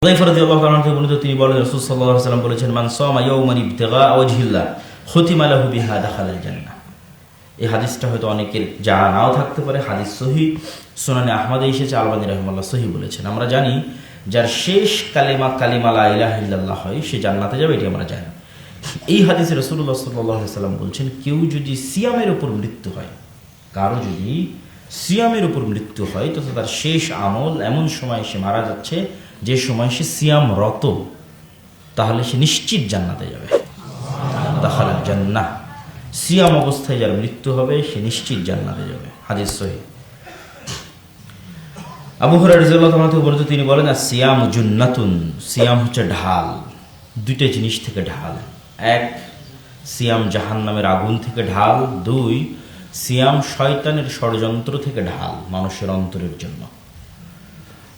হুযায়ফা রাদিয়াল্লাহু তাআলা থেকে বর্ণিত, তিনি বলেন, রাসূল সাল্লাল্লাহু আলাইহি ওয়াসাল্লাম বলেছেন, মান সামা ইয়াওমান ইবতিগা ওয়াজহিল্লাহ খুতিমা লাহু বিহা দাখালাল জান্নাহ। এই হাদিসটা হয়তো অনেকের জানা নাও থাকতে পারে। হাদিস সহিহ, সুনানে আহমদে এসেছে, আলবানী রাহিমাহুল্লাহ সহিহ বলেছেন। আমরা জানি যার শেষ কালিমা লা ইলাহা ইল্লাল্লাহ হয় সে জান্নাতে যাবে, এটি আমরা জানি। এই হাদিসে রাসূলুল্লাহ সাল্লাল্লাহু আলাইহি ওয়াসাল্লাম বলছেন, কেউ যদি সিয়ামের উপর মৃত্যু হয়, কারো যদি সিয়ামের উপর মৃত্যু হয়, তো তার শেষ আমল এমন সময় সে মারা যাচ্ছে যে সময় সে সিয়ামরত, তাহলে সে নিশ্চিত জান্নাতে যাবে। দাখালাল জান্নাহ, সিয়াম অবস্থায় যার মৃত্যু হবে সে নিশ্চিত জান্নাতে যাবে। হাদিস সহিহ। আবু হুরায়রা রাদিয়াল্লাহু তাআলা থেকে বর্ণিত, তিনি বলেন, সিয়াম জুন্নাতুন, সিয়াম হচ্ছে ঢাল, দুইটা জিনিস থেকে ঢাল। এক, সিয়াম জাহান্নামের আগুন থেকে ঢাল। দুই, সিয়াম শয়তানের ষড়যন্ত্র থেকে ঢাল, মানুষের অন্তরের জন্য।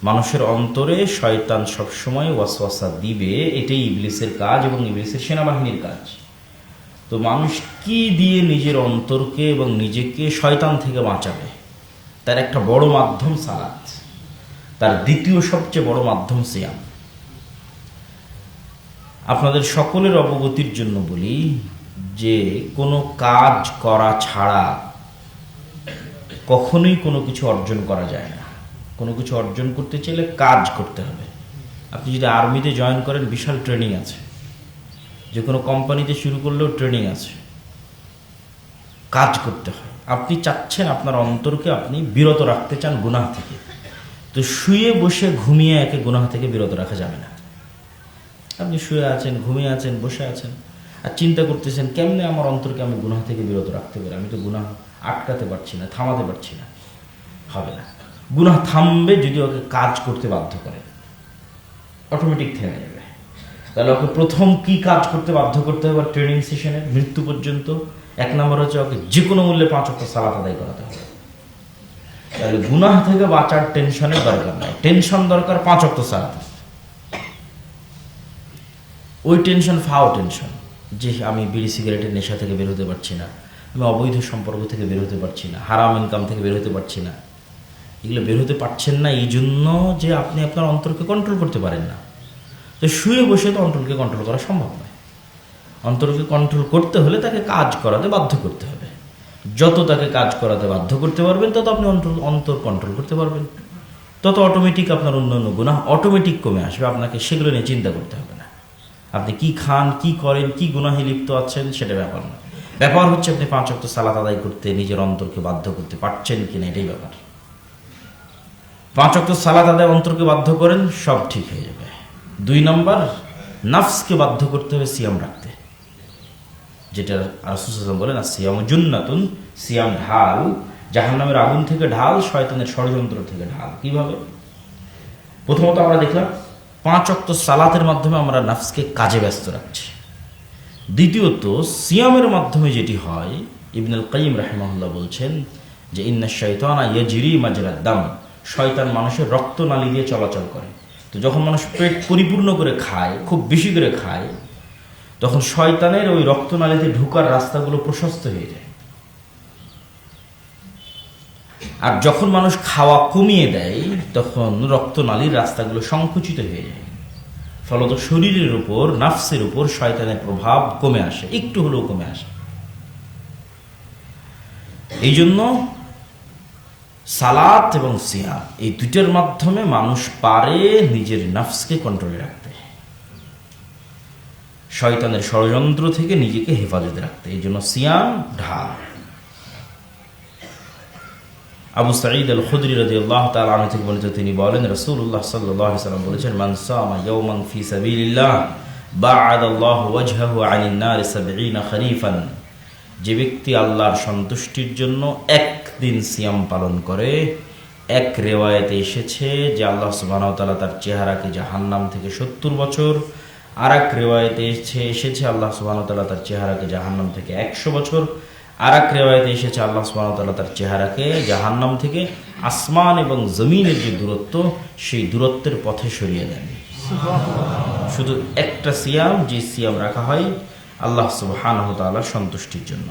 মানুষের অন্তরে শয়তান সবসময় ওয়াসওয়াসা দিবে, এটাই ইবলিসের কাজ এবং ইবলিসের সেনাবাহিনীর কাজ। তো মানুষ কি দিয়ে নিজের অন্তরকে এবং নিজেকে শয়তান থেকে বাঁচাবে? তার একটা বড় মাধ্যম সালাত, তার দ্বিতীয় সবচেয়ে বড় মাধ্যম সিয়াম। আপনাদের সকলের অবগতির জন্য বলি যে কোনো কাজ করা ছাড়া কখনোই কোনো কিছু অর্জন করা যায় না। কোনো কিছু অর্জন করতে চাইলে কাজ করতে হবে। আপনি যদি আর্মিতে জয়েন করেন, বিশাল ট্রেনিং আছে। যে কোনো কোম্পানিতে শুরু করলেও ট্রেনিং আছে। কাজ করতে হয়। আপনি চাচ্ছেন আপনার অন্তরকে আপনি বিরত রাখতে চান গুনাহ থেকে, তো শুয়ে বসে ঘুমিয়ে একে গুনাহ থেকে বিরত রাখা যাবে না। আপনি শুয়ে আছেন, ঘুমিয়ে আছেন, বসে আছেন, আর চিন্তা করতেছেন কেমনে আমার অন্তরকে আমি গুনাহ থেকে বিরত রাখতে পারি, আমি তো গুনাহ আটকাতে পারছি না, থামাতে পারছি না। হবে না। গুনাহ থামবে যদি ওকে কাজ করতে বাধ্য করে, অটোমেটিক থেমে যাবে। তাহলে ওকে প্রথম কি কাজ করতে বাধ্য করতে হবে ট্রেনিং সেশনে মৃত্যু পর্যন্ত? এক নম্বর হচ্ছে ওকে যে কোনো মূল্যে 5 ওয়াক্ত সালাত আদায় করাতে হবে। তাহলে গুনাহ থেকে বাঁচার টেনশনের দরকার নাই, টেনশন দরকার 5 ওয়াক্ত সালাত। ওই টেনশন ফাও টেনশন, যে আমি বিড়ি সিগারেটের নেশা থেকে বের হতে পারছি না, আমি অবৈধ সম্পর্ক থেকে বের হতে পারছি না, হারাম ইনকাম থেকে বের হতে পারছি না। এগুলো বের হতে পারছেন না এই জন্য যে আপনি আপনার অন্তরকে কন্ট্রোল করতে পারেন না। তো শুয়ে বসে তো অন্তরকে কন্ট্রোল করা সম্ভব নয়। অন্তরকে কন্ট্রোল করতে হলে তাকে কাজ করাতে বাধ্য করতে হবে। যত তাকে কাজ করাতে বাধ্য করতে পারবেন, তত আপনি অন্তর কন্ট্রোল করতে পারবেন, তত অটোমেটিক আপনার অন্যান্য গুনাহ অটোমেটিক কমে আসবে। আপনাকে সেগুলো নিয়ে চিন্তা করতে হবে না। আপনি কি খান, কি করেন, কি গুনাহে লিপ্ত আছেন, সেটা ব্যাপার না। ব্যাপার হচ্ছে আপনি 5 ওয়াক্ত সালাত আদায় করতে নিজের অন্তরকে বাধ্য করতে পারছেন কিনা, এটাই ব্যাপার। 5 ওয়াক্ত সালাত আদায় অন্তরকে বাধ্য করেন, সব ঠিক হয়ে যাবে। 2 নম্বর, নাফসকে বাধ্য করতে হবে সিয়াম রাখতে, যেটা রাসূল সাল্লাল্লাহু আলাইহি ওয়াসাল্লাম বলেন, সিয়াম জুন্নাতুন, সিয়াম ঢাল, জাহান্নামের আগুন থেকে ঢাল, শয়তানের ষড়যন্ত্র থেকে ঢাল। কিভাবে? প্রথমত আমরা দেখলাম 5 ওয়াক্ত সালাতের মাধ্যমে আমরা নাফসকে কাজে ব্যস্ত রাখছি। দ্বিতীয়ত, সিয়ামের মাধ্যমে যেটি হয়, ইবনুল কাইয়িম রাহিমাহুল্লাহ বলছেন যে ইন্নাশ শাইতানা ইয়াজরি মাজরাদ দাম, শয়তান মানুষের রক্তনালী দিয়ে চলাচল করে। তো যখন মানুষ পেট পরিপূর্ণ করে খায়, খুব বেশি করে খায়, তখন শয়তানের ওই রক্তনালীতে ঢোকার রাস্তাগুলো প্রশস্ত হয়ে যায়। আর যখন মানুষ খাওয়া কমিয়ে দেয়, তখন রক্তনালীর রাস্তাগুলো সংকুচিত হয়ে যায়। ফলত শরীরের উপর, নাফসের উপর শয়তানের প্রভাব কমে আসে, একটু হলেও কমে আসে। এই জন্য সালাত এবং সিয়াম, এই দুইটার মাধ্যমে মানুষ পারে নিজের নাফসকে কন্ট্রোলে রাখতে, শয়তানের ষড়যন্ত্র থেকে নিজেকে হেফাজতে রাখতে। এই জন্য সিয়াম ঢাল। আবু সাঈদ আল খুদরি রাদিয়াল্লাহু তাআলা আনহু থেকে বর্ণিত, তিনি বলেন, রাসূলুল্লাহ সাল্লাল্লাহু আলাইহি ওয়াসাল্লাম বলেছেন, মান সামা ইয়াওমান ফি সাবিলিল্লাহ বা'আদাল্লাহু ওয়াজহাহু আনিন নার 70 খরিফান। যে ব্যক্তি আল্লাহর সন্তুষ্টির জন্য একদিন সিয়াম পালন করে, এক রিওয়ায়াতে এসেছে যে আল্লাহ সুবহানাহু ওয়া তাআলা তার চেহারাকে জাহান্নাম থেকে 70 বছর, আর এক রিওয়ায়াতে এসেছে আল্লাহ সুবহানাহু ওয়া তাআলা তার চেহারাকে জাহান্নাম থেকে 100 বছর, আর এক রিওয়ায়াতে এসেছে আল্লাহ সুবহানাহু ওয়া তাআলা তার চেহারাকে জাহান্নাম থেকে আসমান এবং জমিনের যে দূরত্ব, সেই দূরত্বের পথে সরিয়ে দেন। শুধু একটা সিয়াম, যে সিয়াম রাখা হয় আল্লাহ সুবহানাহু ওয়া তাআলার সন্তুষ্টির জন্য।